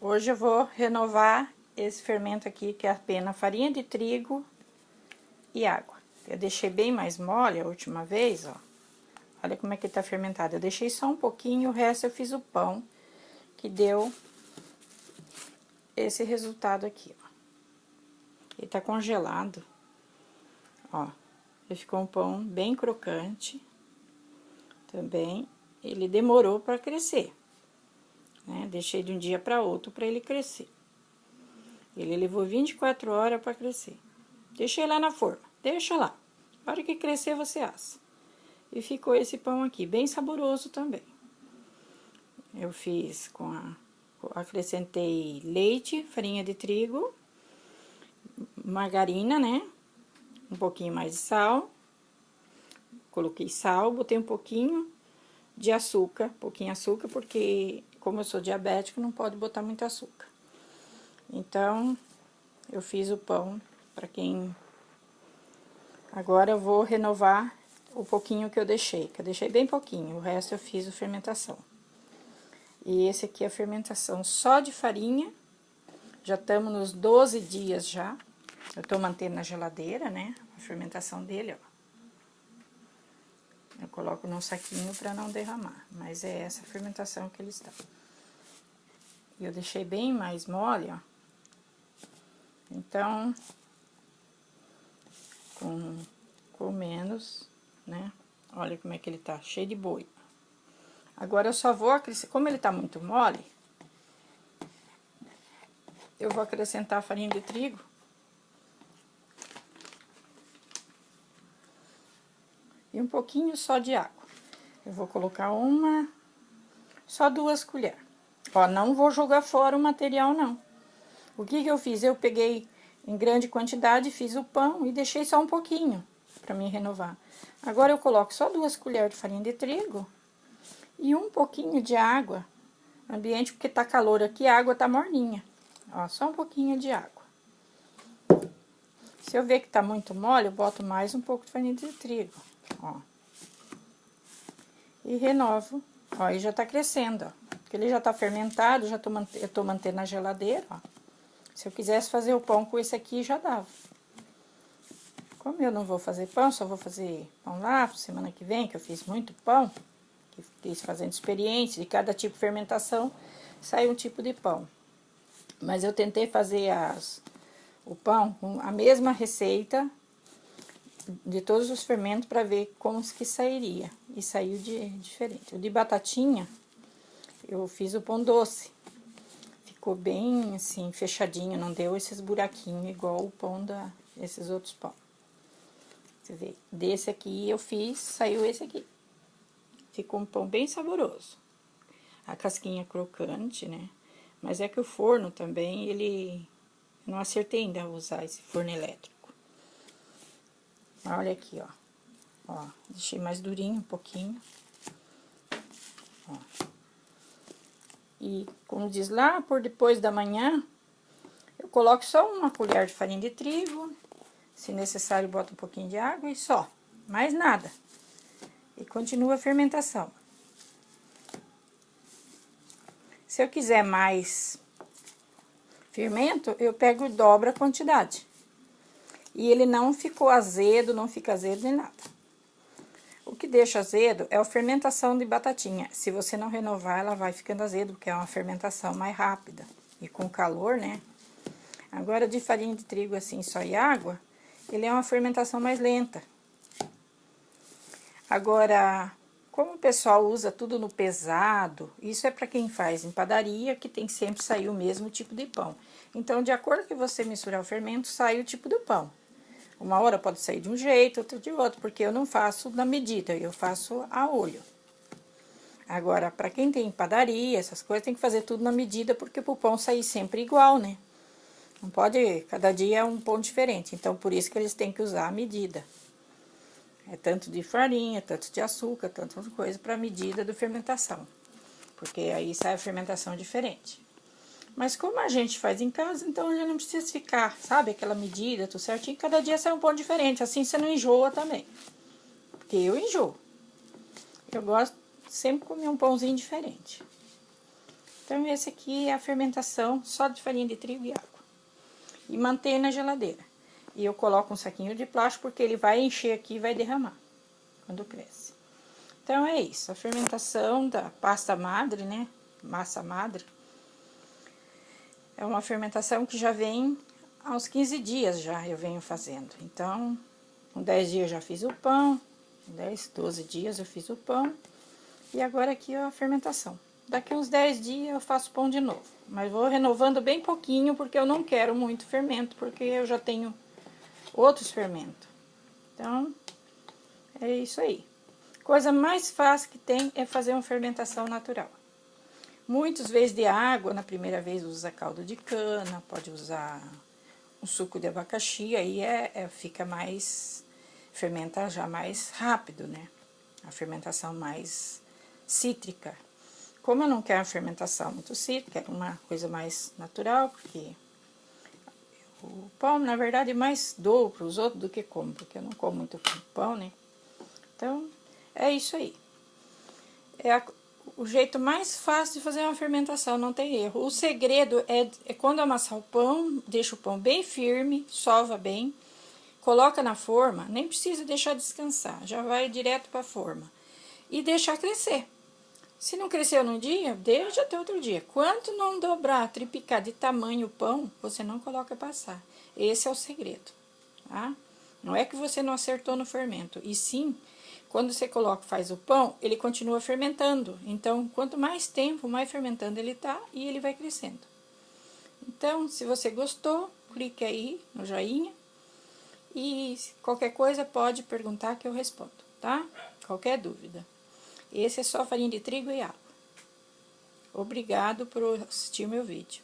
Hoje eu vou renovar esse fermento aqui, que é apenas farinha de trigo e água. Eu deixei bem mais mole a última vez, ó. Olha como é que tá fermentado. Eu deixei só um pouquinho, o resto eu fiz o pão, que deu esse resultado aqui, ó. Ele tá congelado, ó. Ele ficou um pão bem crocante também. Ele demorou para crescer, né? Deixei de um dia para outro para ele crescer. Ele levou 24 horas para crescer. Deixei lá na forma, deixa lá. Na hora que crescer, você assa. E ficou esse pão aqui, bem saboroso também. Eu fiz acrescentei leite, farinha de trigo, margarina, né? Um pouquinho mais de sal. Coloquei sal, botei um pouquinho de açúcar, porque como eu sou diabético, não pode botar muito açúcar. Então, eu fiz o pão para quem... Agora eu vou renovar o pouquinho que eu deixei bem pouquinho, o resto eu fiz a fermentação. E esse aqui é a fermentação só de farinha, já estamos nos 12 dias já. Eu tô mantendo na geladeira, né, a fermentação dele, ó. Eu coloco num saquinho para não derramar, mas é essa a fermentação que ele está. E eu deixei bem mais mole, ó. Então, com menos, né? Olha como é que ele tá, cheio de boi. Agora eu só vou acrescentar, como ele tá muito mole, eu vou acrescentar a farinha de trigo. E um pouquinho só de água. Eu vou colocar só 2 colheres. Ó, não vou jogar fora o material, não. O que que eu fiz? Eu peguei em grande quantidade, fiz o pão e deixei só um pouquinho para me renovar. Agora eu coloco só 2 colheres de farinha de trigo e um pouquinho de água. Ambiente, porque tá calor aqui, a água tá morninha. Ó, só um pouquinho de água. Se eu ver que tá muito mole, eu boto mais um pouco de farinha de trigo, ó. E renovo. Ó, e já tá crescendo, ó. Porque ele já tá fermentado, eu tô mantendo na geladeira, ó. Se eu quisesse fazer o pão com esse aqui, já dava. Como eu não vou fazer pão, só vou fazer pão lá, semana que vem, que eu fiz muito pão, que fiz fazendo experiência, de cada tipo de fermentação, sai um tipo de pão. Mas eu tentei fazer o pão com a mesma receita de todos os fermentos para ver como que sairia. E saiu diferente. O de batatinha, eu fiz o pão doce. Ficou bem assim, fechadinho, não deu esses buraquinhos igual o pão esses outros pão. Você vê, desse aqui eu fiz, saiu esse aqui. Ficou um pão bem saboroso. A casquinha crocante, né? Mas é que o forno também, não acertei ainda a usar esse forno elétrico. Olha aqui, ó. Ó, deixei mais durinho um pouquinho. Ó. E, como diz lá, por depois da manhã, eu coloco só 1 colher de farinha de trigo. Se necessário, boto um pouquinho de água e só. Mais nada. E continua a fermentação. Se eu quiser mais fermento, eu pego e dobro a quantidade. E ele não ficou azedo, não fica azedo nem nada. O que deixa azedo é a fermentação de batatinha. Se você não renovar, ela vai ficando azedo, porque é uma fermentação mais rápida. E com calor, né? Agora, de farinha de trigo assim, só e água, ele é uma fermentação mais lenta. Agora, como o pessoal usa tudo no pesado, isso é para quem faz em padaria, que tem que sempre sair o mesmo tipo de pão. Então, de acordo que você misturar o fermento, sai o tipo do pão. Uma hora pode sair de um jeito, outra de outro, porque eu não faço na medida, eu faço a olho. Agora, para quem tem padaria, essas coisas, tem que fazer tudo na medida, porque pro pão sair sempre igual, né? Não pode, cada dia é um pão diferente, então por isso que eles têm que usar a medida. É tanto de farinha, tanto de açúcar, tantas coisas para a medida da fermentação. Porque aí sai a fermentação diferente. Mas como a gente faz em casa, então já não precisa ficar, sabe, aquela medida, tudo certinho. Cada dia sai um pão diferente, assim você não enjoa também. Porque eu enjoo. Eu gosto sempre de comer um pãozinho diferente. Então, esse aqui é a fermentação só de farinha de trigo e água. E manter na geladeira. E eu coloco um saquinho de plástico porque ele vai encher aqui e vai derramar quando cresce. Então, é isso. A fermentação da pasta madre, né? Massa madre. É uma fermentação que já vem aos 15 dias já eu venho fazendo. Então, com 10 dias eu já fiz o pão. 10, 12 dias eu fiz o pão. E agora aqui ó, a fermentação. Daqui uns 10 dias eu faço pão de novo. Mas vou renovando bem pouquinho, porque eu não quero muito fermento, porque eu já tenho outros fermentos. Então, é isso aí. Coisa mais fácil que tem é fazer uma fermentação natural. Muitas vezes de água, na primeira vez usa caldo de cana, pode usar um suco de abacaxi, aí fica mais, fermenta já mais rápido, né? A fermentação mais cítrica. Como eu não quero uma fermentação muito cítrica, quero uma coisa mais natural, porque o pão, na verdade, mais dou para os outros do que como, porque eu não como muito pão, né? Então, é isso aí. É o jeito mais fácil de fazer uma fermentação, não tem erro. O segredo é quando amassar o pão, deixa o pão bem firme, sova bem, coloca na forma, nem precisa deixar descansar, já vai direto para a forma. E deixar crescer. Se não cresceu num dia, deixa até outro dia. Quanto não dobrar, triplicar de tamanho o pão, você não coloca passar. Esse é o segredo, tá? Não é que você não acertou no fermento, e sim, quando você coloca, faz o pão, ele continua fermentando. Então, quanto mais tempo, mais fermentando ele tá e ele vai crescendo. Então, se você gostou, clique aí no joinha e qualquer coisa pode perguntar que eu respondo, tá? Qualquer dúvida. Esse é só farinha de trigo e água. Obrigado por assistir meu vídeo.